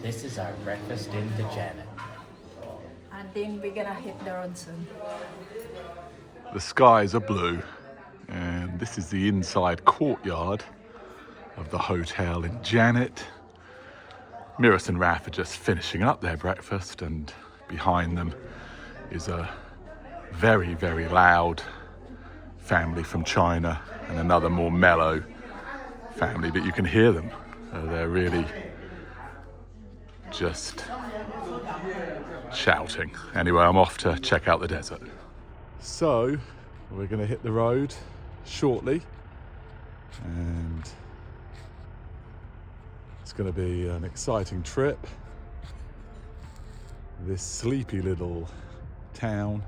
This is our breakfast in Djanet. And then we're gonna hit the road soon. The skies are blue, and this is the inside courtyard of the hotel in Djanet. Miras and Raf are just finishing up their breakfast, and behind them is a very, very loud family from China and another more mellow family, but you can hear them. They're really just shouting. Anyway, I'm off to check out the desert. So we're going to hit the road shortly, and it's going to be an exciting trip. This sleepy little town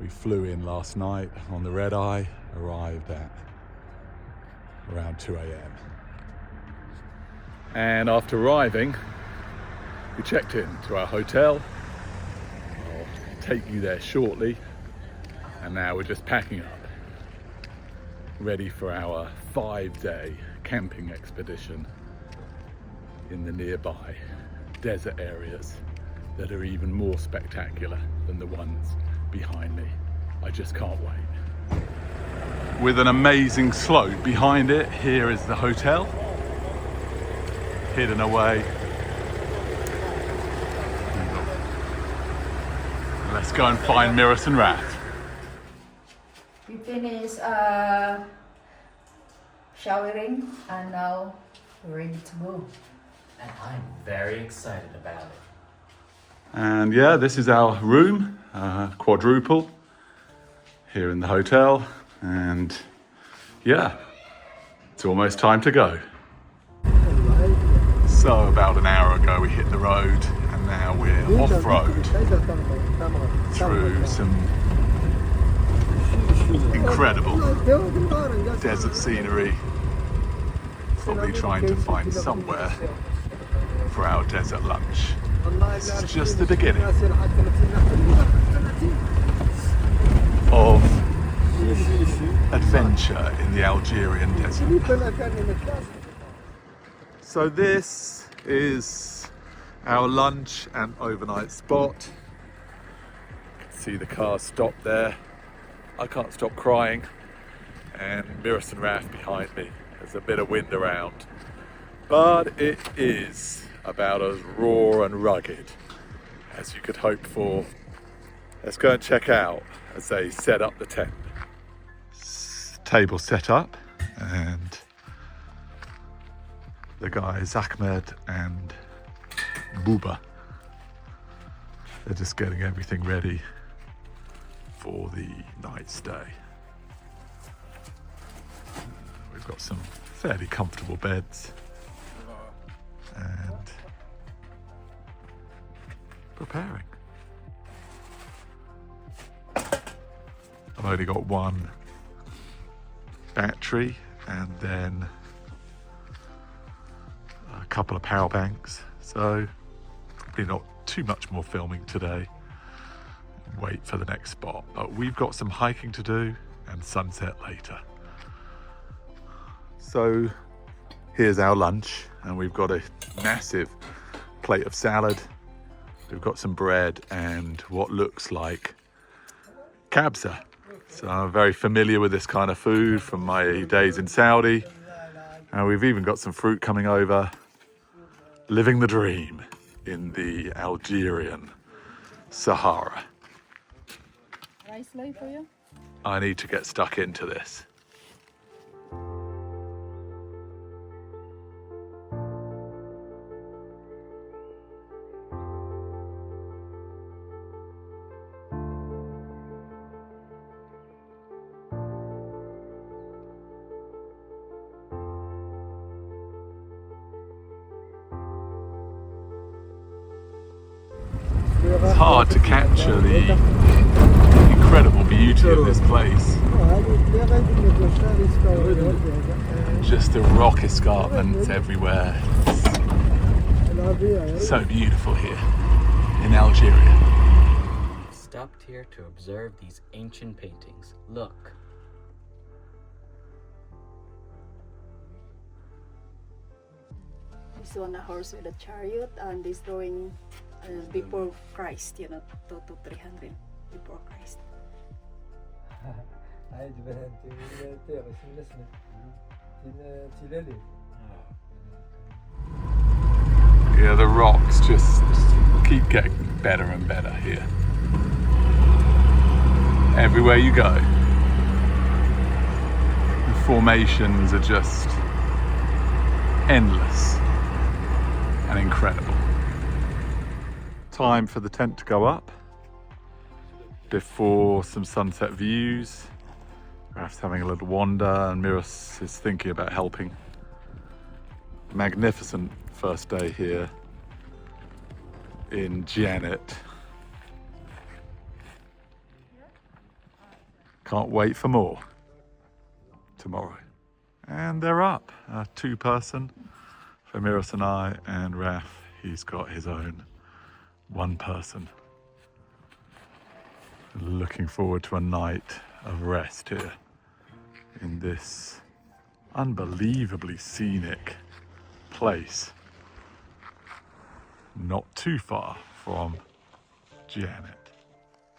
we flew in last night on the red eye arrived at around 2 a.m. And after arriving, we checked in to our hotel. I'll take you there shortly. And now we're just packing up, ready for our 5-day camping expedition in the nearby desert areas that are even more spectacular than the ones behind me. I just can't wait. With an amazing slope behind it, here is the hotel, hidden away. Let's go and find Miras and Raf. We finished showering and now we're ready to go. And I'm very excited about it. And yeah, this is our room, quadruple, here in the hotel. And yeah, it's almost time to go. So about an hour ago we hit the road, and now we're off-road through some incredible desert scenery. Probably trying to find somewhere for our desert lunch. This is just the beginning of adventure in the Algerian desert. So this is our lunch and overnight spot. You can see the car stopped there. I can't stop crying, and Miras and Raf behind me. There's a bit of wind around, but it is about as raw and rugged as you could hope for. Let's go and check out as they set up the tent. Table set up, and the guys Ahmed and Buba, they're just getting everything ready for the night stay. We've got some fairly comfortable beds and preparing. I've only got one battery and then a couple of power banks, so probably not too much more filming today. Wait for the next spot, but we've got some hiking to do and sunset later. So here's our lunch, and we've got a massive plate of salad. We've got some bread and what looks like kabsa. So I'm very familiar with this kind of food from my days in Saudi. And we've even got some fruit coming over. Living the dream in the Algerian Sahara. Rice loaf for you? I need to get stuck into this. It's hard to capture the incredible beauty of this place. Just the rock escarpments everywhere. So beautiful here in Algeria. Stopped here to observe these ancient paintings. Look, This one a horse with a chariot, and this drawing before Christ, 2 to 300 before Christ. Yeah, the rocks just keep getting better and better here. Everywhere you go, the formations are just endless and incredible. Time for the tent to go up before some sunset views. Raf's having a little wander and Miras is thinking about helping. Magnificent first day here in Djanet. Can't wait for more tomorrow. And they're up, a 2-person for Miras and I, and Raf, he's got his own 1-person. Looking forward to a night of rest here in this unbelievably scenic place, not too far from Djanet.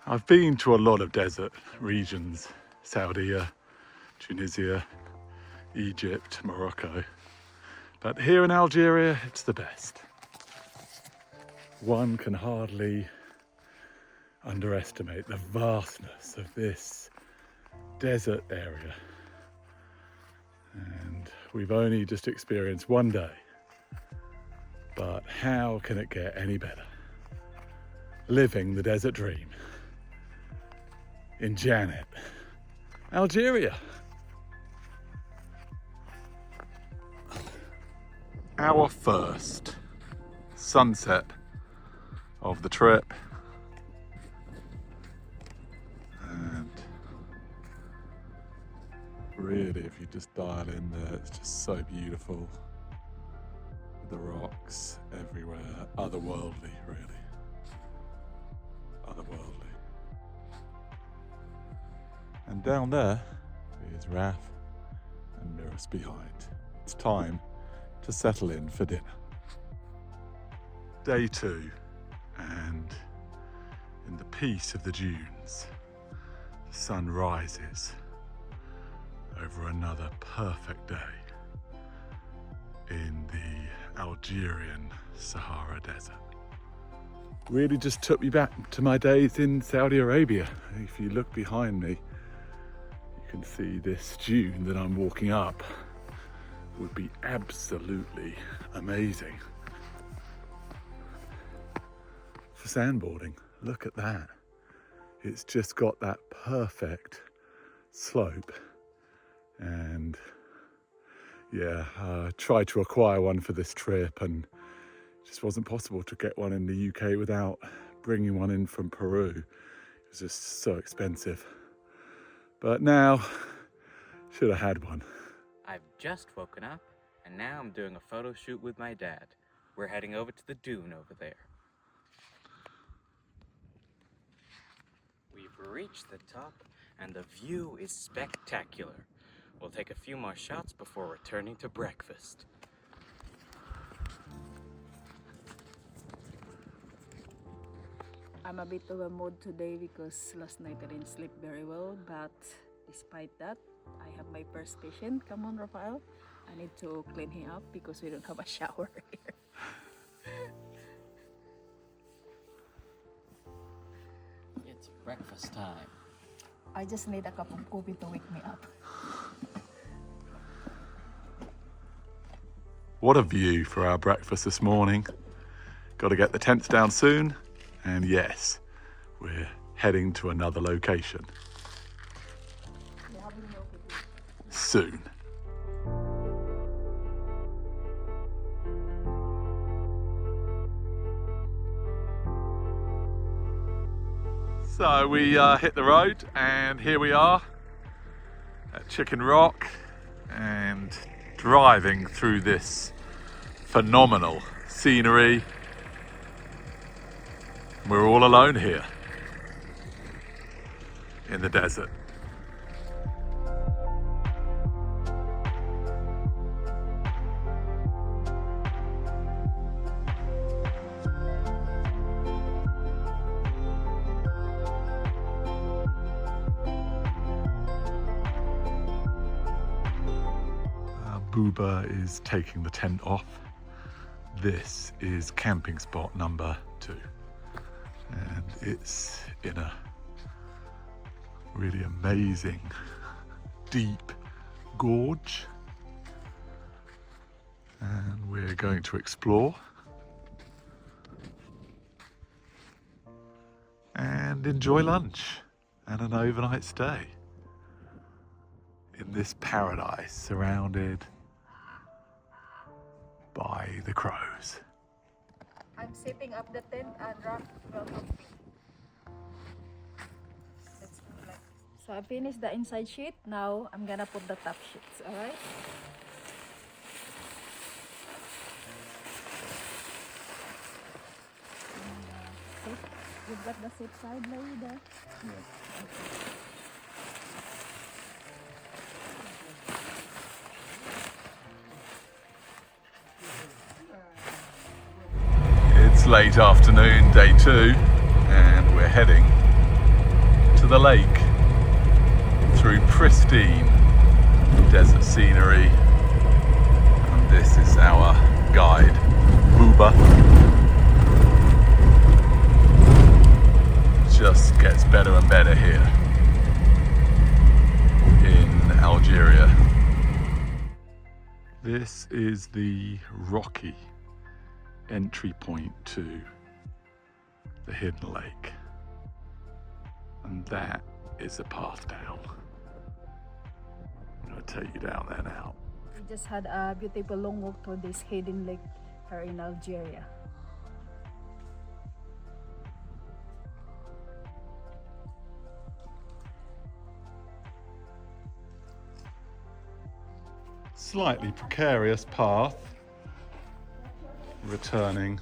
I've been to a lot of desert regions, Saudi, Tunisia, Egypt, Morocco, but here in Algeria it's the best. One can hardly underestimate the vastness of this desert area, and we've only just experienced one day, but how can it get any better? Living the desert dream in Djanet, Algeria. Our first sunset of the trip, and really, if you just dial in there, it's just so beautiful. The rocks everywhere, otherworldly, really. Otherworldly. And down there is Raf and Miras behind. It's time to settle in for dinner. Day 2, and in the peace of the dunes, the sun rises over another perfect day in the Algerian Sahara Desert. Really just took me back to my days in Saudi Arabia. If you look behind me, you can see this dune that I'm walking up would be absolutely amazing for sandboarding. Look at that. It's just got that perfect slope, and yeah, I tried to acquire one for this trip and it just wasn't possible to get one in the UK without bringing one in from Peru. It was just so expensive. But now, should have had one. I've just woken up, and now I'm doing a photo shoot with my dad. We're heading over to the dune over there. We've reached the top, and the view is spectacular. We'll take a few more shots before returning to breakfast. I'm a bit of a mood today because last night I didn't sleep very well, but despite that, I have my first patient. Come on, Rafael. I need to clean him up because we don't have a shower here. It's breakfast time. I just need a cup of coffee to wake me up. What a view for our breakfast this morning. Got to get the tents down soon, and yes, we're heading to another location soon. So we hit the road, and here we are at Chicken Rock, and driving through this phenomenal scenery. We're all alone here in the desert. Booba is taking the tent off. This is camping spot number 2. And it's in a really amazing, deep gorge. And we're going to explore and enjoy lunch and an overnight stay in this paradise surrounded by the crows. I'm setting up the tent and Raf will help me. Let's do like this. So I finished the inside sheet. Now I'm gonna put the top sheets, alright? You've got the seat side laid there? It's late afternoon, day 2, and we're heading to the lake through pristine desert scenery. And this is our guide, Booba. Just gets better and better here in Algeria. This is the rocky entry point to the hidden lake, and that is the path down. I'm going to take you down there now. We just had a beautiful long walk to this hidden lake here in Algeria. Slightly precarious path returning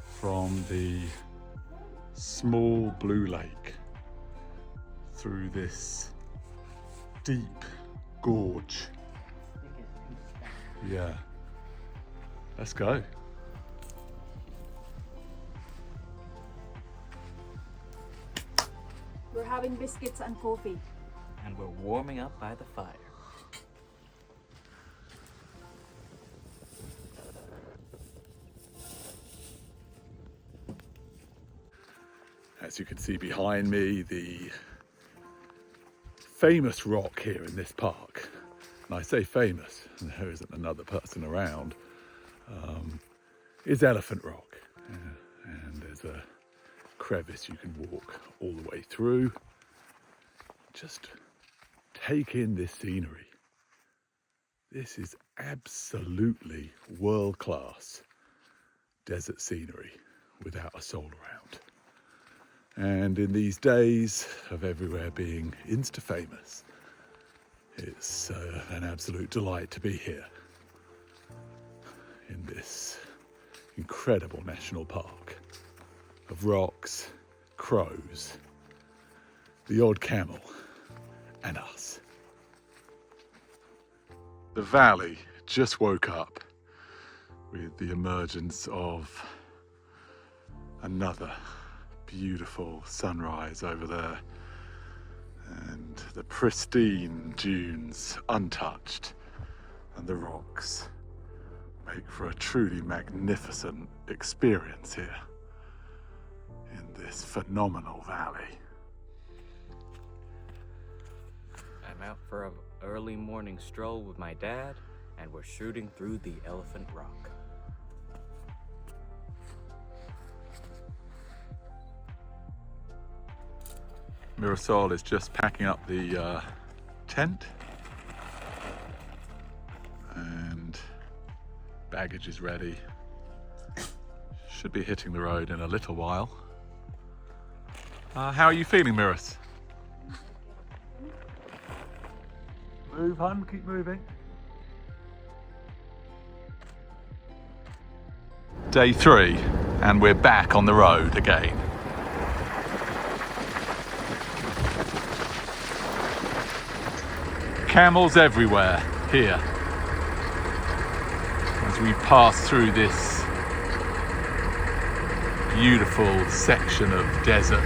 from the small blue lake through this deep gorge. Yeah, let's go. We're having biscuits and coffee. And we're warming up by the fire. As you can see behind me, the famous rock here in this park, and I say famous, and there isn't another person around, is Elephant Rock. And there's a crevice you can walk all the way through. Just take in this scenery. This is absolutely world-class desert scenery without a soul around. And in these days of everywhere being Insta-famous, it's an absolute delight to be here in this incredible national park of rocks, crows, the odd camel, and us. The valley just woke up with the emergence of another beautiful sunrise over there, and the pristine dunes untouched, and the rocks make for a truly magnificent experience here in this phenomenal valley. I'm out for an early morning stroll with my dad, and we're shooting through the Elephant Rock. Mirasol is just packing up the tent, and baggage is ready. Should be hitting the road in a little while. How are you feeling, Miras? Move, hun, keep moving. Day 3, and we're back on the road again. Camels everywhere here as we pass through this beautiful section of desert.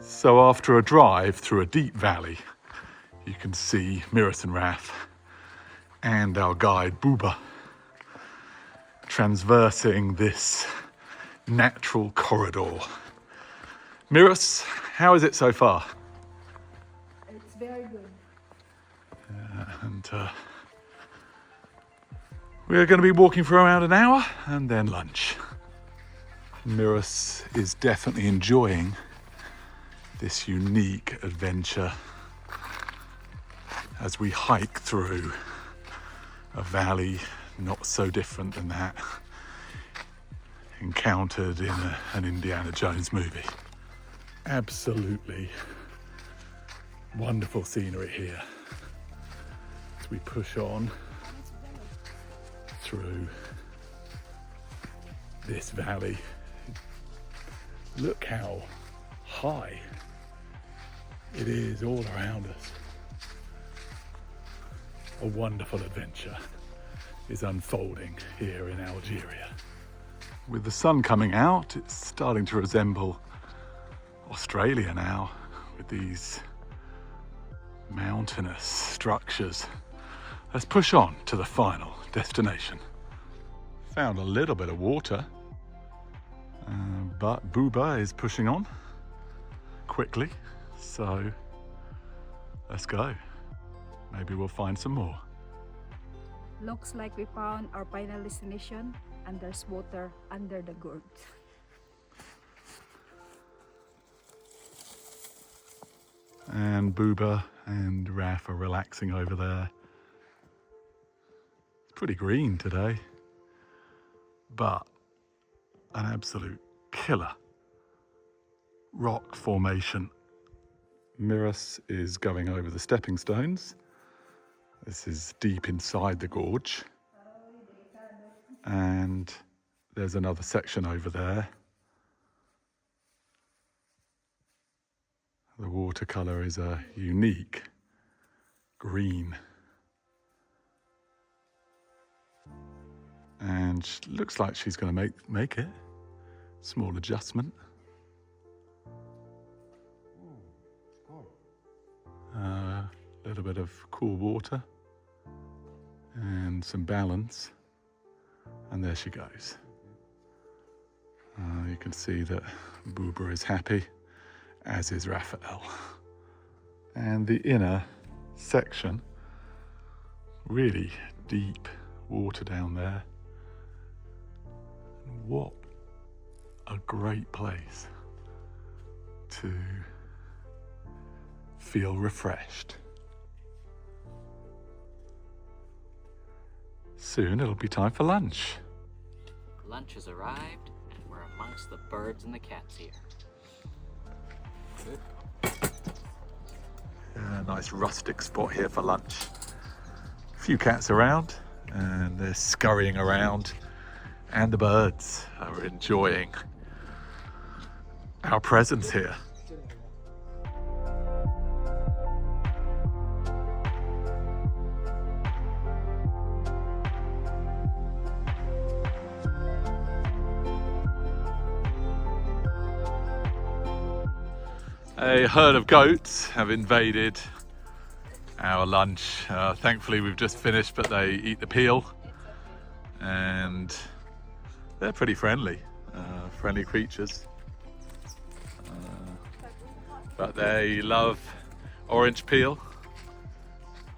So after a drive through a deep valley, you can see Miras and Raf and our guide Buba transversing this natural corridor. Miras, how is it so far? It's very good. And we're going to be walking for around an hour and then lunch. Miras is definitely enjoying this unique adventure as we hike through a valley not so different than that encountered in an Indiana Jones movie. Absolutely wonderful scenery here as we push on through this valley. Look how high it is all around us. A wonderful adventure is unfolding here in Algeria. With the sun coming out, it's starting to resemble Australia now, with these mountainous structures. Let's push on to the final destination. Found a little bit of water, but Buba is pushing on quickly, so let's go. Maybe we'll find some more. Looks like we found our final destination, and there's water under the gorge. And Buba and Raf are relaxing over there. It's pretty green today, but an absolute killer rock formation. Miras is going over the stepping stones. This is deep inside the gorge. And there's another section over there. The watercolour is a unique green. And looks like she's going to make it. Small adjustment. A little bit of cool water and some balance, and there she goes. You can see that Buba is happy, as is Raphael. And the inner section, really deep water down there. What a great place to feel refreshed. Soon it'll be time for lunch. Lunch has arrived, and we're amongst the birds and the cats here. A nice rustic spot here for lunch. A few cats around, and they're scurrying around, and the birds are enjoying our presence here. A herd of goats have invaded our lunch. Thankfully we've just finished, but they eat the peel and they're pretty friendly, friendly creatures. But they love orange peel,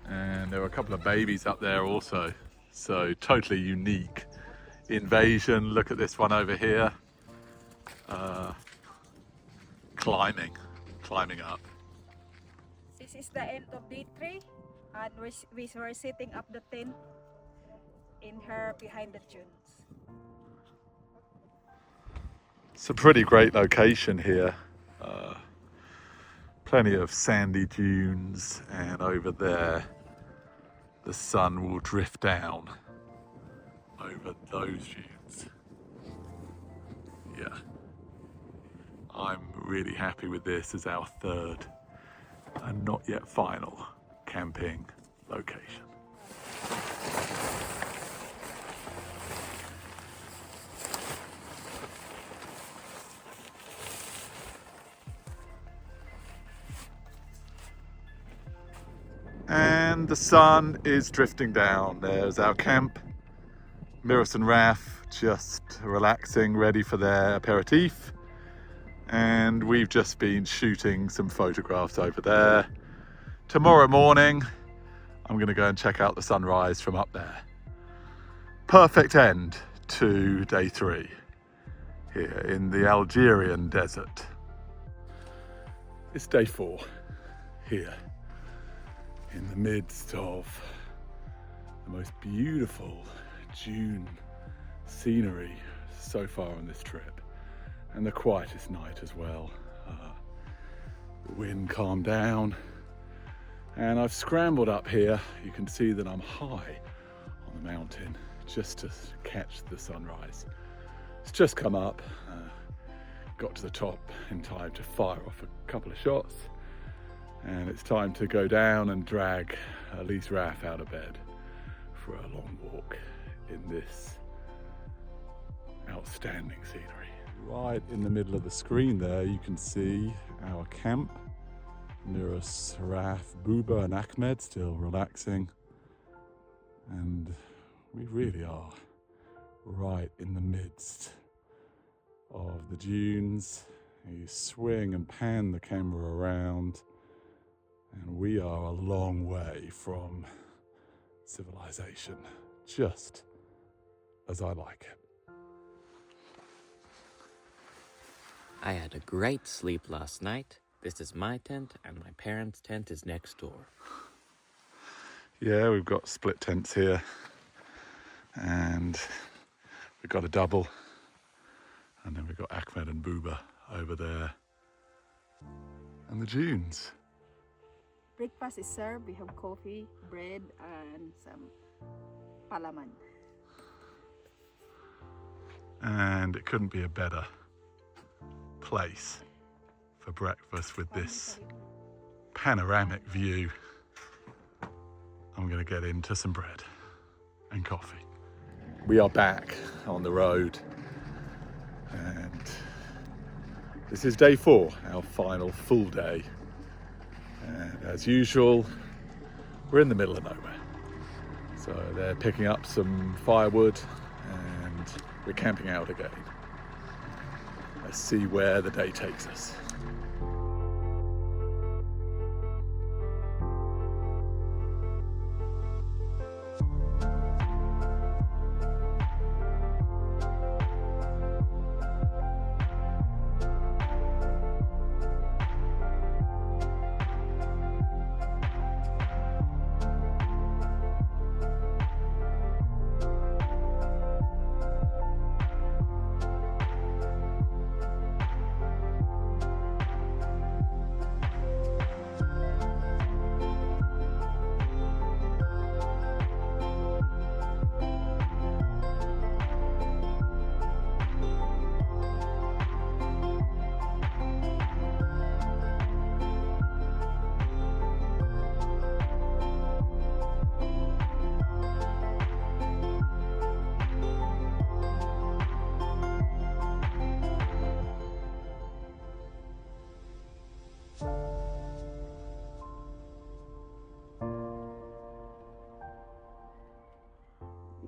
and there were a couple of babies up there also. So totally unique invasion. Look at this one over here, climbing up. This is the end of day 3, and we were setting up the tent in her behind the dunes. It's a pretty great location here. Plenty of sandy dunes, and over there the sun will drift down over those dunes. Yeah, I'm really happy with this as our third and not yet final camping location. And the sun is drifting down. There's our camp. Miras and Raf just relaxing, ready for their aperitif. And we've just been shooting some photographs over there. Tomorrow morning, I'm gonna go and check out the sunrise from up there. Perfect end to day 3 here in the Algerian desert. It's day 4 here in the midst of the most beautiful June scenery so far on this trip, and the quietest night as well. The wind calmed down, and I've scrambled up here. You can see that I'm high on the mountain just to catch the sunrise. It's just come up, got to the top in time to fire off a couple of shots, and it's time to go down and drag at least Raf out of bed for a long walk in this outstanding scenery. Right in the middle of the screen there, you can see our camp. Miras, Raf, Buba and Ahmed still relaxing. And we really are right in the midst of the dunes. You swing and pan the camera around, and we are a long way from civilization, just as I like it. I had a great sleep last night. This is my tent, and my parents' tent is next door. Yeah, we've got split tents here, and we've got a double, and then we've got Ahmed and Buba over there, and the dunes. Breakfast is served. We have coffee, bread, and some palaman. And it couldn't be a better place for breakfast with this panoramic view. I'm going to get into some bread and coffee. We are back on the road, and this is day 4, our final full day. And as usual, we're in the middle of nowhere. So they're picking up some firewood and we're camping out again. Let's see where the day takes us.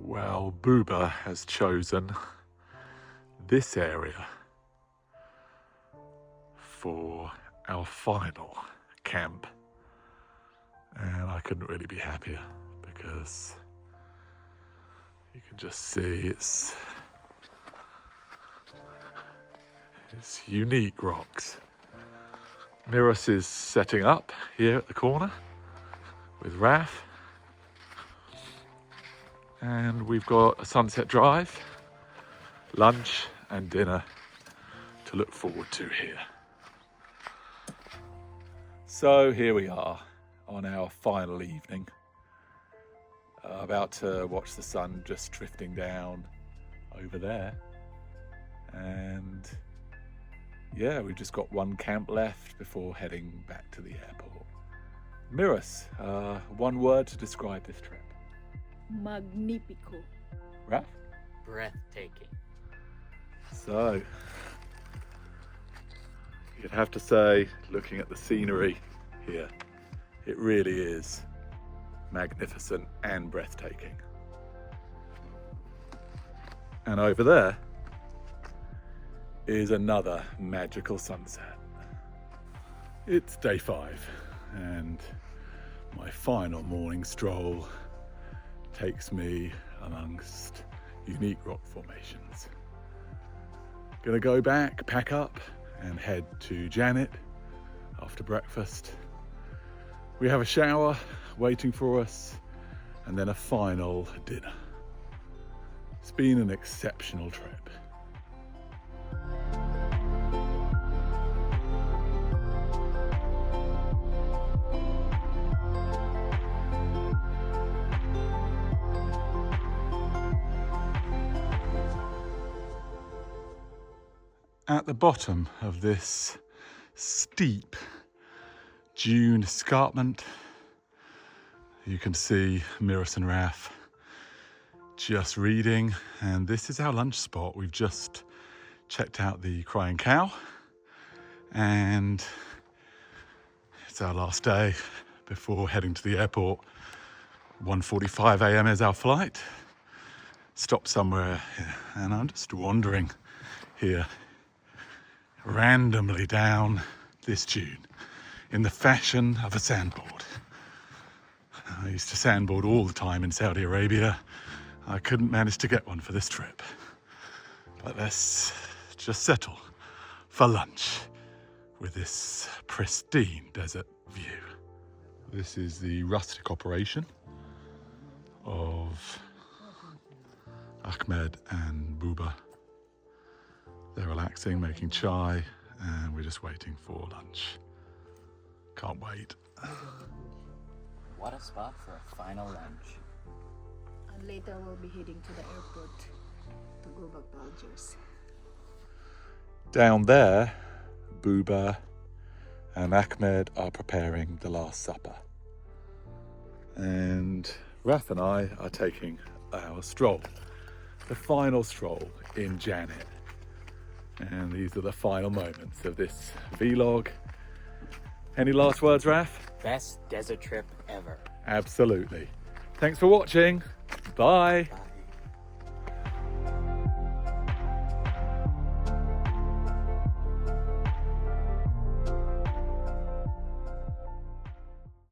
Well, Buba has chosen this area for our final camp, and I couldn't really be happier because you can just see it's unique rocks. Miras is setting up here at the corner with Raf. And we've got a sunset drive, lunch and dinner to look forward to here. So here we are on our final evening, about to watch the sun just drifting down over there. And yeah, we've just got one camp left before heading back to the airport. Miras, one word to describe this trip. Magnifico. Raf? Breathtaking. So, you'd have to say, looking at the scenery here, it really is magnificent and breathtaking. And over there is another magical sunset. It's day 5 and my final morning stroll takes me amongst unique rock formations. Gonna go back, pack up and head to Djanet after breakfast. We have a shower waiting for us and then a final dinner. It's been an exceptional trip. At the bottom of this steep dune escarpment, you can see Miras and Raf just reading, and this is our lunch spot. We've just checked out the Crying Cow and it's our last day before heading to the airport. 1:45 a.m. is our flight. Stopped somewhere and I'm just wandering here randomly down this dune in the fashion of a sandboard. I used to sandboard all the time in Saudi Arabia. I couldn't manage to get one for this trip. But let's just settle for lunch with this pristine desert view. This is the rustic operation of Ahmed and Buba. They're relaxing, making chai, and we're just waiting for lunch. Can't wait. What a spot for a final lunch. And later we'll be heading to the airport to go back to Algiers. Down there, Buba and Ahmed are preparing the Last Supper. And Raf and I are taking our stroll, the final stroll in Djanet. And these are the final moments of this vlog. Any last words, Raf? Best desert trip ever. Absolutely. Thanks for watching. Bye. Bye.